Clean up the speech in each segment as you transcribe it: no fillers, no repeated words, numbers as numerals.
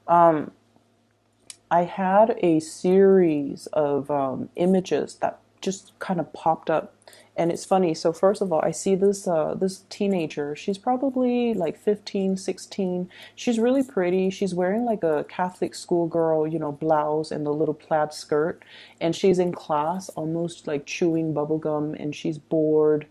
I had a series of images that just kind of popped up, and it's funny. So first of all, I see this teenager. She's probably like 15, 16. She's really pretty. She's wearing like a Catholic schoolgirl, blouse and the little plaid skirt, and she's in class, almost like chewing bubble gum, and she's bored,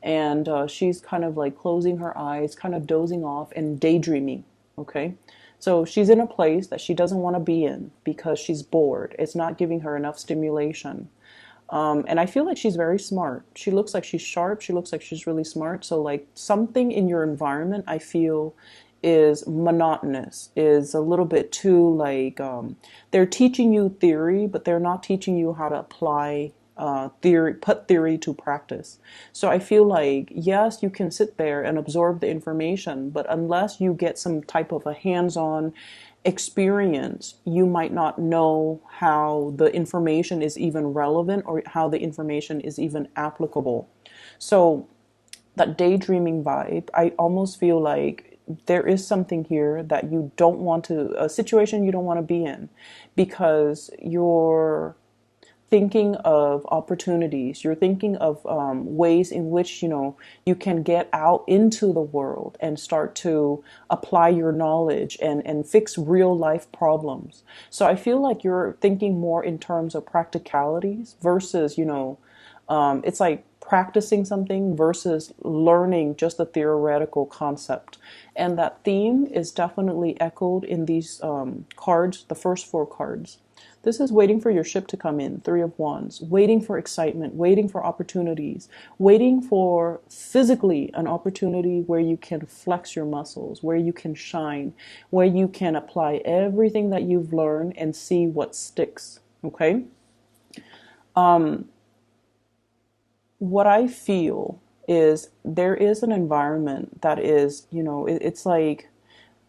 and she's kind of like closing her eyes, kind of dozing off and daydreaming. Okay. So she's in a place that she doesn't want to be in because she's bored. It's not giving her enough stimulation. And I feel like she's very smart. She looks like she's sharp. She looks like she's really smart. So, like, something in your environment, I feel, is monotonous, is a little bit too, like, they're teaching you theory, but they're not teaching you how to apply theory, put theory to practice. So I feel like, yes, you can sit there and absorb the information, but unless you get some type of a hands-on experience, you might not know how the information is even relevant or how the information is even applicable. So that daydreaming vibe, I almost feel like there is something here that you don't want to, a situation you don't want to be in, because you're thinking of opportunities. You're thinking of ways in which you can get out into the world and start to apply your knowledge and fix real life problems. So I feel like you're thinking more in terms of practicalities versus it's like practicing something versus learning just a theoretical concept. And that theme is definitely echoed in these cards, the first four cards. This is waiting for your ship to come in, Three of Wands, waiting for excitement, waiting for opportunities, waiting for physically an opportunity where you can flex your muscles, where you can shine, where you can apply everything that you've learned and see what sticks. Okay? What I feel is there is an environment that is, it's like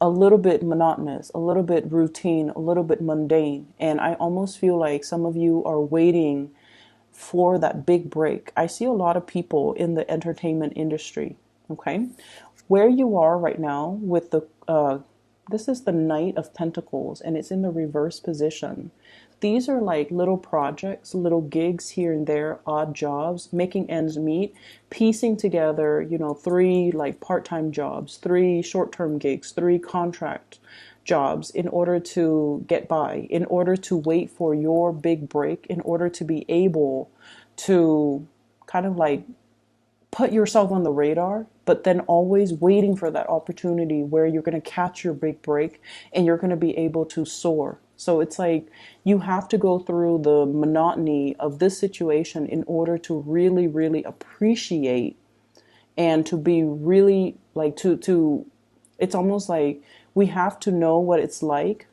a little bit monotonous, a little bit routine, a little bit mundane. And I almost feel like some of you are waiting for that big break. I see a lot of people in the entertainment industry, okay? Where you are right now with this is the Knight of Pentacles and it's in the reverse position. These are like little projects, little gigs here and there, odd jobs, making ends meet, piecing together, three like part-time jobs, three short-term gigs, three contract jobs in order to get by, in order to wait for your big break, in order to be able to kind of like put yourself on the radar, but then always waiting for that opportunity where you're going to catch your big break and you're going to be able to soar. So it's like you have to go through the monotony of this situation in order to really, really appreciate and to be really like to it's almost like we have to know what it's like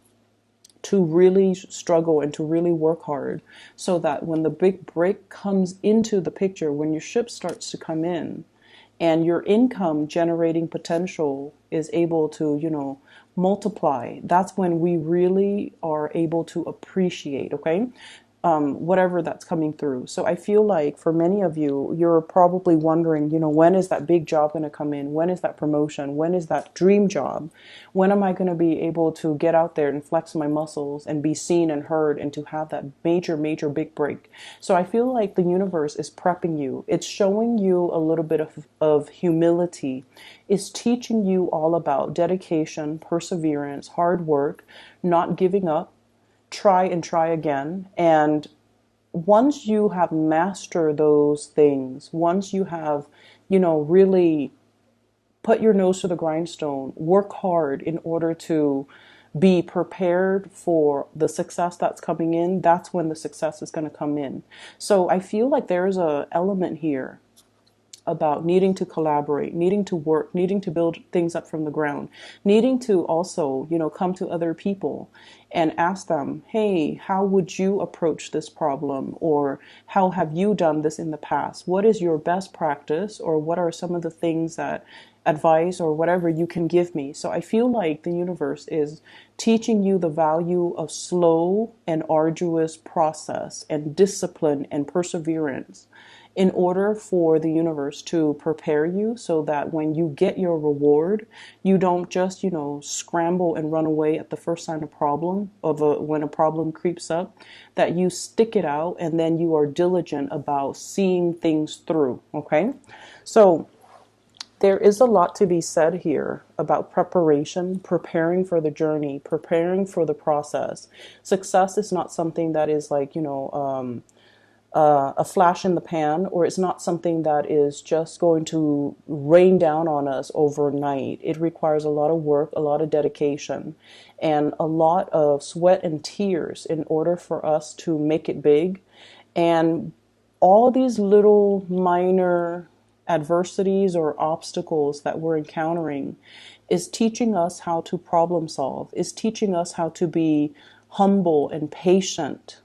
to really struggle and to really work hard so that when the big break comes into the picture, when your ship starts to come in and your income generating potential is able to, multiply, that's when we really are able to appreciate, okay? Whatever that's coming through. So I feel like for many of you, you're probably wondering, when is that big job going to come in? When is that promotion? When is that dream job? When am I going to be able to get out there and flex my muscles and be seen and heard and to have that major, major big break? So I feel like the universe is prepping you. It's showing you a little bit of humility. It's teaching you all about dedication, perseverance, hard work, not giving up, try and try again. And once you have mastered those things, once you have, really put your nose to the grindstone, work hard in order to be prepared for the success that's coming in, that's when the success is going to come in. So I feel like there's a element here about needing to collaborate, needing to work, needing to build things up from the ground, needing to also, come to other people and ask them, hey, how would you approach this problem? Or how have you done this in the past? What is your best practice? Or what are some of the things that advice or whatever you can give me? So I feel like the universe is teaching you the value of slow and arduous process and discipline and perseverance in order for the universe to prepare you so that when you get your reward, you don't just, scramble and run away at the first sign of problem when a problem creeps up, that you stick it out and then you are diligent about seeing things through. Okay. So there is a lot to be said here about preparation, preparing for the journey, preparing for the process. Success is not something that is like, a flash in the pan, or it's not something that is just going to rain down on us overnight. It requires a lot of work, a lot of dedication, and a lot of sweat and tears in order for us to make it big. And all these little minor adversities or obstacles that we're encountering is teaching us how to problem solve, is teaching us how to be humble and patient,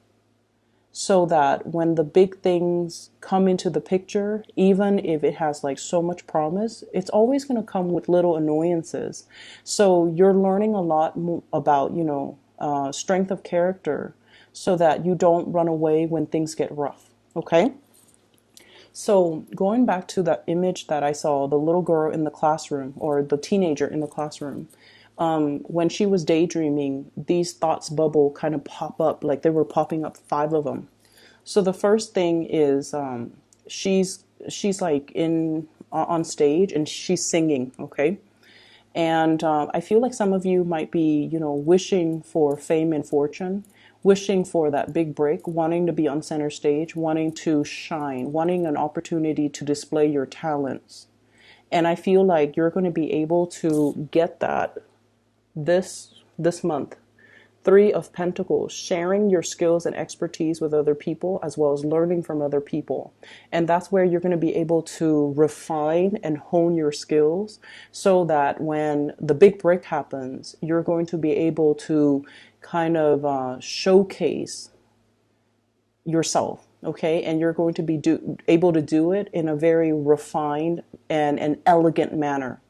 so that when the big things come into the picture, even if it has like so much promise, it's always going to come with little annoyances. So you're learning a lot about, strength of character, so that you don't run away when things get rough. Okay. So going back to that image that I saw, the little girl in the classroom, or the teenager in the classroom, when she was daydreaming, these thoughts bubble kind of pop up, like they were popping up, 5 of them. So the first thing is she's like on stage and she's singing, okay? And I feel like some of you might be, wishing for fame and fortune, wishing for that big break, wanting to be on center stage, wanting to shine, wanting an opportunity to display your talents. And I feel like you're going to be able to get that this month. 3 of Pentacles, sharing your skills and expertise with other people, as well as learning from other people. And that's where you're going to be able to refine and hone your skills, so that when the big break happens, you're going to be able to kind of showcase yourself. Okay. And you're going to be able to do it in a very refined and an elegant manner.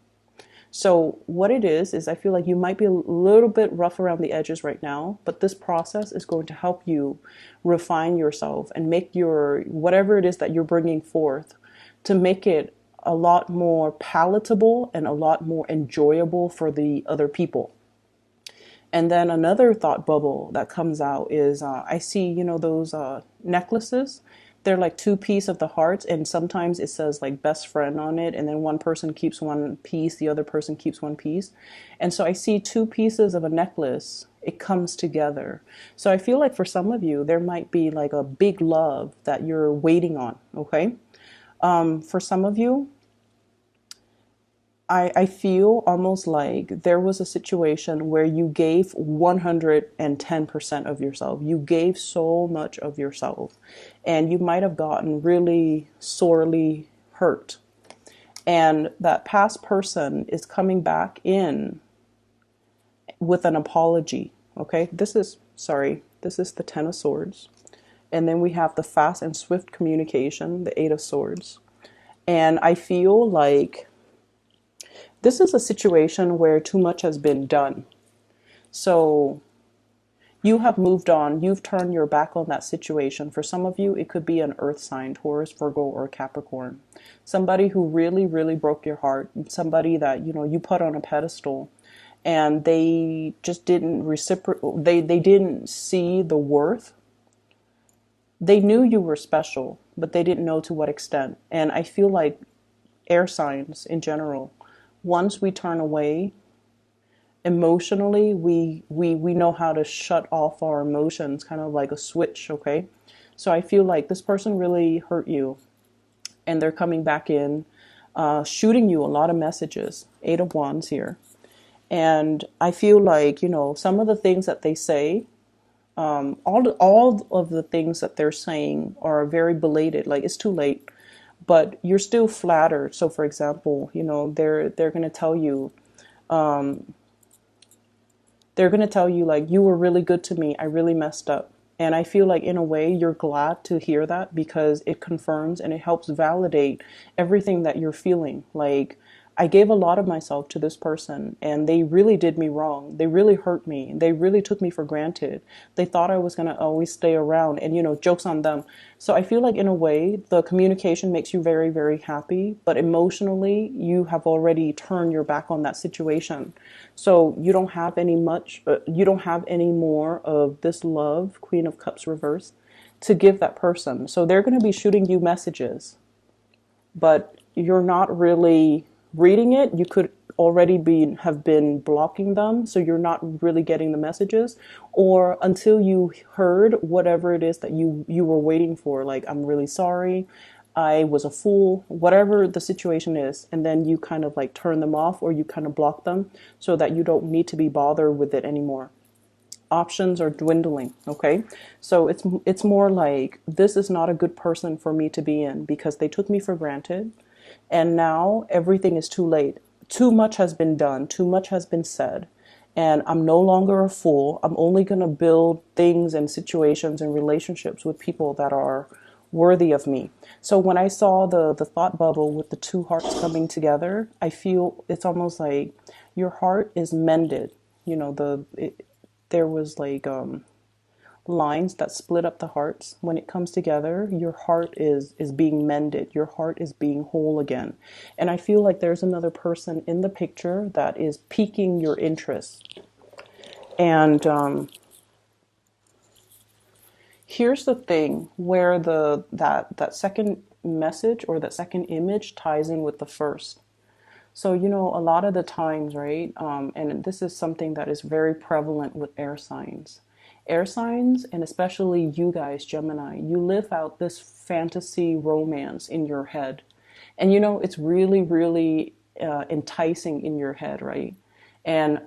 So what it is I feel like you might be a little bit rough around the edges right now, but this process is going to help you refine yourself and make your, whatever it is that you're bringing forth, to make it a lot more palatable and a lot more enjoyable for the other people. And then another thought bubble that comes out is I see, those necklaces. They're like 2 pieces of the hearts, and sometimes it says like best friend on it, and then one person keeps one piece, the other person keeps one piece. And so I see 2 pieces of a necklace. It comes together. So I feel like for some of you, there might be like a big love that you're waiting on. Okay. For some of you, I feel almost like there was a situation where you gave 110% of yourself. You gave so much of yourself, and you might have gotten really sorely hurt. And that past person is coming back in with an apology. Okay, this is the 10 of Swords. And then we have the fast and swift communication, the 8 of Swords. And I feel like this is a situation where too much has been done. So you have moved on. You've turned your back on that situation. For some of you, it could be an earth sign, Taurus, Virgo, or Capricorn. Somebody who really, really broke your heart. Somebody that, you put on a pedestal, and they just didn't reciprocate. They didn't see the worth. They knew you were special, but they didn't know to what extent. And I feel like air signs in general, once we turn away emotionally, we know how to shut off our emotions, kind of like a switch. Okay. So I feel like this person really hurt you, and they're coming back in, shooting you a lot of messages. 8 of Wands here. And I feel like, some of the things that they say, all of the things that they're saying are very belated. Like, it's too late, but you're still flattered. So for example, they're going to tell you, like, you were really good to me. I really messed up. And I feel like in a way you're glad to hear that, because it confirms and it helps validate everything that you're feeling. Like, I gave a lot of myself to this person and they really did me wrong. They really hurt me. They really took me for granted. They thought I was going to always stay around and, jokes on them. So I feel like in a way, the communication makes you very, very happy, but emotionally, you have already turned your back on that situation. So you don't have any more of this love, Queen of Cups reverse, to give that person. So they're going to be shooting you messages, but you're not really reading it. You could already have been blocking them, so you're not really getting the messages, or until you heard whatever it is that you were waiting for, like, I'm really sorry, I was a fool, whatever the situation is, and then you kind of like turn them off or you kind of block them so that you don't need to be bothered with it anymore. Options are dwindling. Okay, so it's more like, this is not a good person for me to be in because they took me for granted, and now everything is too late. Too much has been done, too much has been said, and I'm no longer a fool. I'm only going to build things and situations and relationships with people that are worthy of me. So when I saw the thought bubble with the two hearts coming together, I feel it's almost like your heart is mended. There was like lines that split up the hearts. When it comes together, your heart is being mended. Your heart is being whole again. And I feel like there's another person in the picture that is piquing your interest. And here's the thing where that second message or that second image ties in with the first. So, a lot of the times, right? And this is something that is very prevalent with air signs. Air signs, and especially you guys, Gemini, you live out this fantasy romance in your head. And, it's really, really enticing in your head, right? And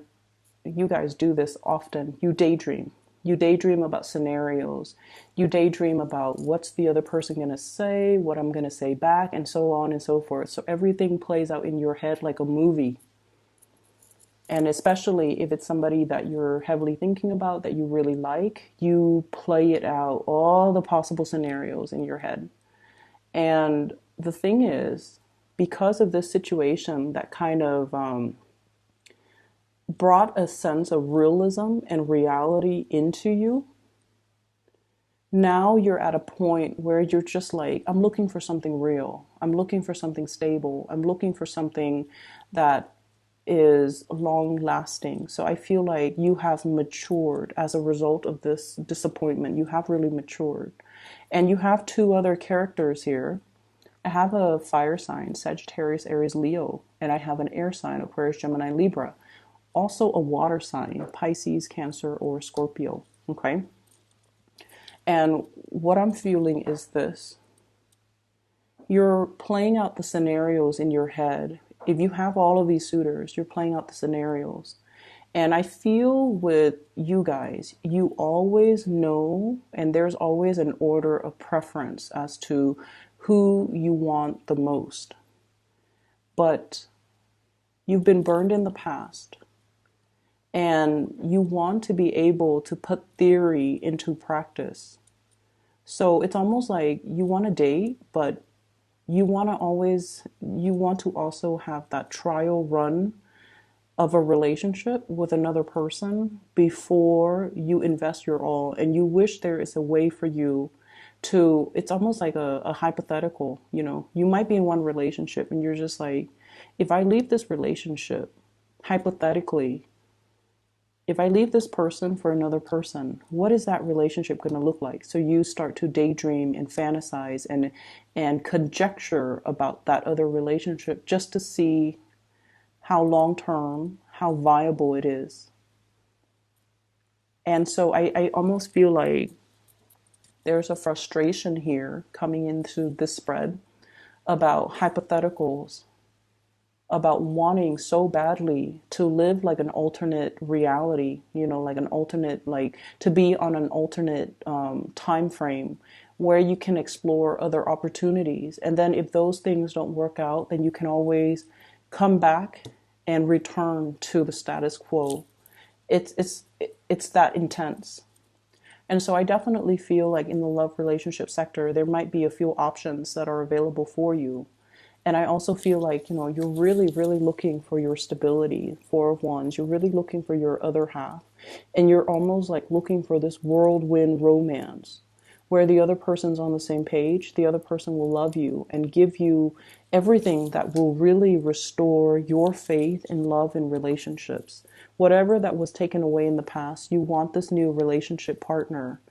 you guys do this often. You daydream. You daydream about scenarios. You daydream about what's the other person going to say, what I'm going to say back, and so on and so forth. So everything plays out in your head like a movie. And especially if it's somebody that you're heavily thinking about, that you really like, you play it out, all the possible scenarios in your head. And the thing is, because of this situation that kind of brought a sense of realism and reality into you, now you're at a point where you're just like, I'm looking for something real. I'm looking for something stable. I'm looking for something that is long lasting. So I feel like you have matured as a result of this disappointment. You have really matured. And you have two other characters here. I have a fire sign, Sagittarius, Aries, Leo, and I have an air sign, Aquarius, Gemini, Libra. Also a water sign, Pisces, Cancer, or Scorpio. Okay? And what I'm feeling is this. You're playing out the scenarios in your head. If you have all of these suitors, you're playing out the scenarios. And I feel with you guys, you always know, and there's always an order of preference as to who you want the most. But you've been burned in the past. And you want to be able to put theory into practice. So it's almost like you want to date, but you want to also have that trial run of a relationship with another person before you invest your all. And you wish there is a way for you to, it's almost like a hypothetical, you might be in one relationship and you're just like, if I leave this relationship, hypothetically, if I leave this person for another person, what is that relationship going to look like? So you start to daydream and fantasize and conjecture about that other relationship just to see how long-term, how viable it is. And so I almost feel like there's a frustration here coming into this spread about hypotheticals, about wanting so badly to live like an alternate reality, like an alternate, like to be on an alternate time frame where you can explore other opportunities. And then if those things don't work out, then you can always come back and return to the status quo. It's that intense. And so I definitely feel like in the love relationship sector, there might be a few options that are available for you. And I also feel like, you're really, really looking for your stability, Four of Wands. You're really looking for your other half. And you're almost like looking for this whirlwind romance where the other person's on the same page. The other person will love you and give you everything that will really restore your faith in love and relationships. Whatever that was taken away in the past, you want this new relationship partner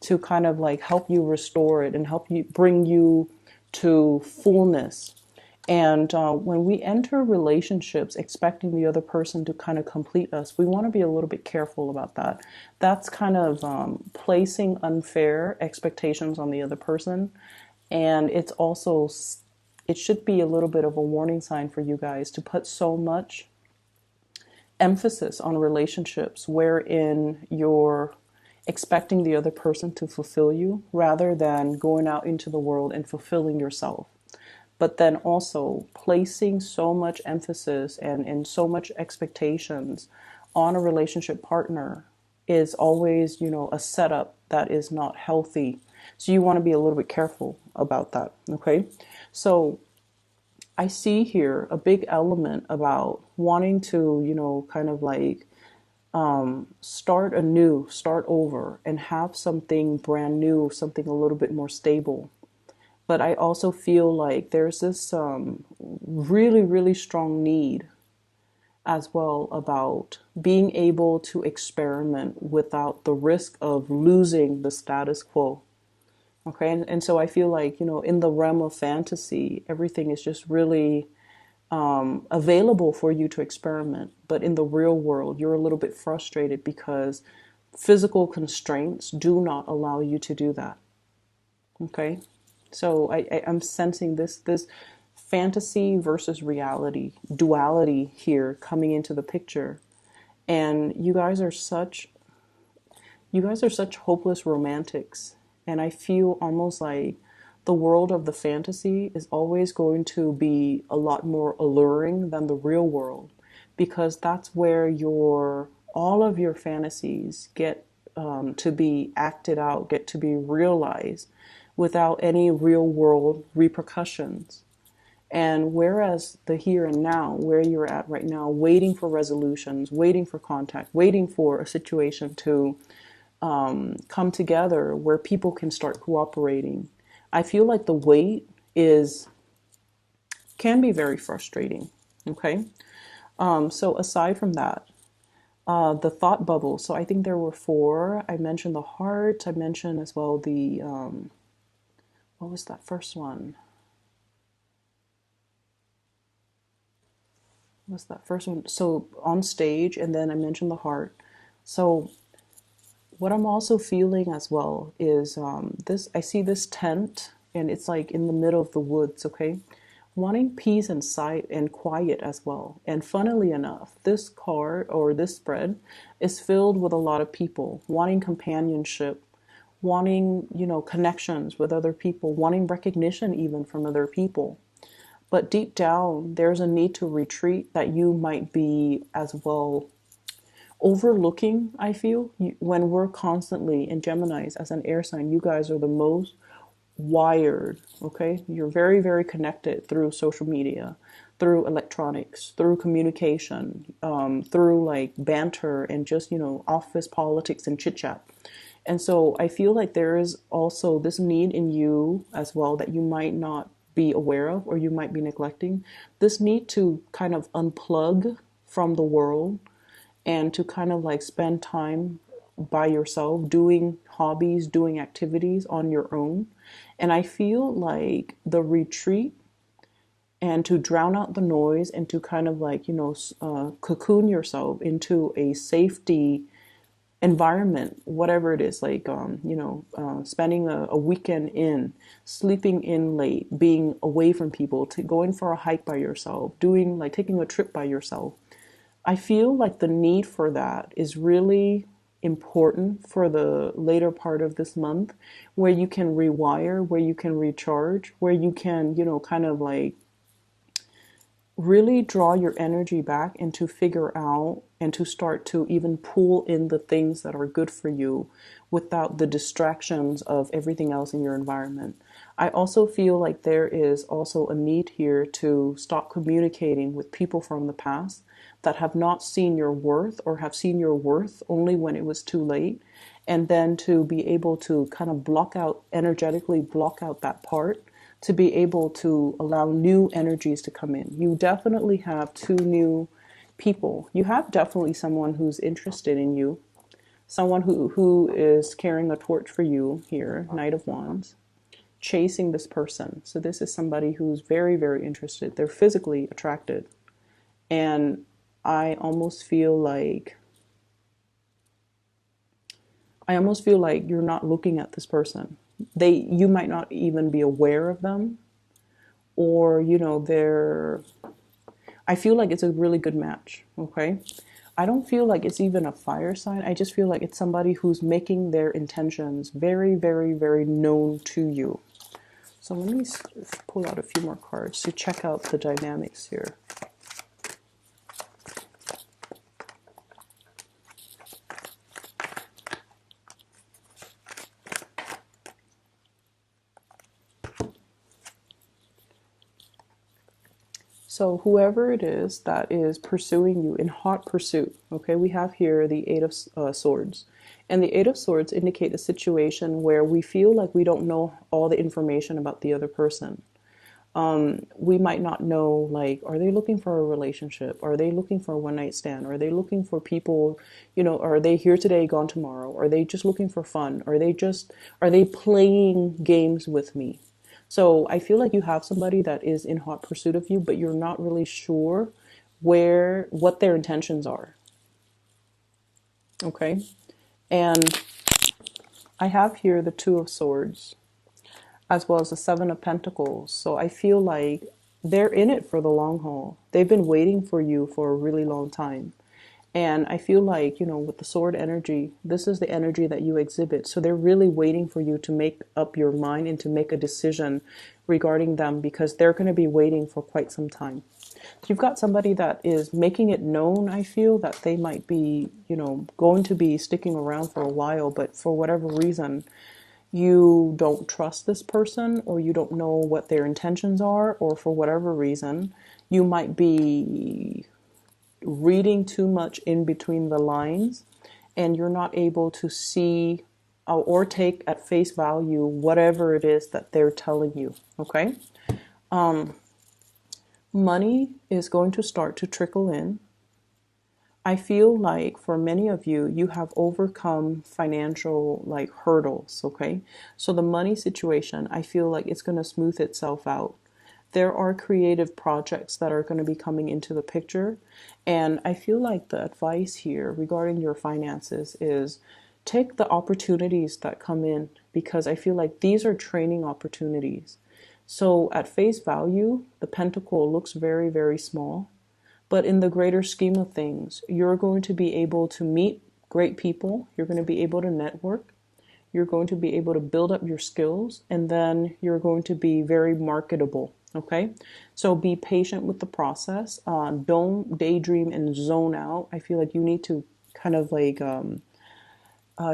to kind of like help you restore it and help you bring you to fullness. And when we enter relationships expecting the other person to kind of complete us, we want to be a little bit careful about that. That's kind of placing unfair expectations on the other person. And it's also, it should be a little bit of a warning sign for you guys to put so much emphasis on relationships wherein you're expecting the other person to fulfill you rather than going out into the world and fulfilling yourself. But then also placing so much emphasis and so much expectations on a relationship partner is always, a setup that is not healthy. So you want to be a little bit careful about that. Okay. So I see here a big element about wanting to, kind of like start anew, start over, and have something brand new, something a little bit more stable. But I also feel like there's this really, really strong need as well about being able to experiment without the risk of losing the status quo. Okay, and so I feel like, in the realm of fantasy, everything is just really available for you to experiment. But in the real world, you're a little bit frustrated because physical constraints do not allow you to do that. Okay, so I'm sensing this fantasy versus reality duality here coming into the picture, and you guys are such hopeless romantics, and I feel almost like the world of the fantasy is always going to be a lot more alluring than the real world, because that's where all of your fantasies get to be acted out, get to be realized without any real world repercussions. And whereas the here and now, where you're at right now, waiting for resolutions, waiting for contact, waiting for a situation to come together where people can start cooperating, I feel like the wait can be very frustrating. Okay. So aside from that, the thought bubble. So I think there were four. I mentioned the heart. I mentioned as well the, what was that first one? What's that first one? So on stage, and then I mentioned the heart. So what I'm also feeling as well is I see this tent, and it's like in the middle of the woods, okay? Wanting peace and sight and quiet as well. And funnily enough, this card or this spread is filled with a lot of people wanting companionship, wanting, connections with other people, wanting recognition even from other people. But deep down, there's a need to retreat that you might be as well overlooking, I feel. When we're constantly in Geminis as an air sign, you guys are the most wired, okay? You're very, very connected through social media, through electronics, through communication, through like banter and just, office politics and chit chat. And so I feel like there is also this need in you as well that you might not be aware of or you might be neglecting. This need to kind of unplug from the world and to kind of like spend time by yourself, doing hobbies, doing activities on your own. And I feel like the retreat and to drown out the noise and to kind of like, cocoon yourself into a safety environment, whatever it is, like, spending a weekend in, sleeping in late, being away from people, going for a hike by yourself, taking a trip by yourself. I feel like the need for that is really important for the later part of this month, where you can rewire, where you can recharge, where you can, kind of like really draw your energy back and to figure out and to start to even pull in the things that are good for you without the distractions of everything else in your environment. I also feel like there is also a need here to stop communicating with people from the past that have not seen your worth or have seen your worth only when it was too late. And then to be able to kind of block out, energetically block out that part to be able to allow new energies to come in. You definitely have two new people. You have definitely someone who's interested in you, someone who is carrying a torch for you here, Knight of Wands, chasing this person. So this is somebody who's very, very interested. They're physically attracted. And I almost feel like you're not looking at this person. You might not even be aware of them, or I feel like it's a really good match, okay? I don't feel like it's even a fire sign. I just feel like it's somebody who's making their intentions very, very, very known to you. So let me pull out a few more cards to check out the dynamics here. So whoever it is that is pursuing you in hot pursuit, okay, we have here the Eight of Swords. And the Eight of Swords indicate a situation where we feel like we don't know all the information about the other person. We might not know, like, are they looking for a relationship? Are they looking for a one-night stand? Are they looking for people, are they here today, gone tomorrow? Are they just looking for fun? Are they playing games with me? So I feel like you have somebody that is in hot pursuit of you, but you're not really sure what their intentions are. Okay. And I have here the Two of Swords as well as the Seven of Pentacles. So I feel like they're in it for the long haul. They've been waiting for you for a really long time. And I feel like, with the sword energy, this is the energy that you exhibit. So they're really waiting for you to make up your mind and to make a decision regarding them, because they're going to be waiting for quite some time. You've got somebody that is making it known, I feel, that they might be, going to be sticking around for a while, but for whatever reason, you don't trust this person, or you don't know what their intentions are, or for whatever reason, you might be reading too much in between the lines, and you're not able to see or take at face value whatever it is that they're telling you. Okay. Money is going to start to trickle in. I feel like for many of you, you have overcome financial hurdles. Okay. So the money situation, I feel like it's going to smooth itself out. There are creative projects that are going to be coming into the picture. And I feel like the advice here regarding your finances is take the opportunities that come in, because I feel like these are training opportunities. So at face value, the pentacle looks very, very small. But in the greater scheme of things, you're going to be able to meet great people. You're going to be able to network. You're going to be able to build up your skills, and then you're going to be very marketable. Okay, so be patient with the process. Don't daydream and zone out. I feel like you need to kind of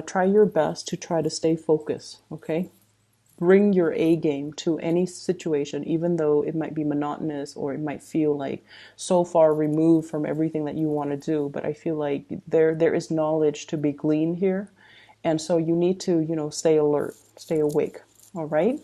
try your best to try to stay focused. Okay, bring your A game to any situation, even though it might be monotonous or it might feel like so far removed from everything that you want to do. But I feel like there is knowledge to be gleaned here, and so you need to stay alert, stay awake. All right.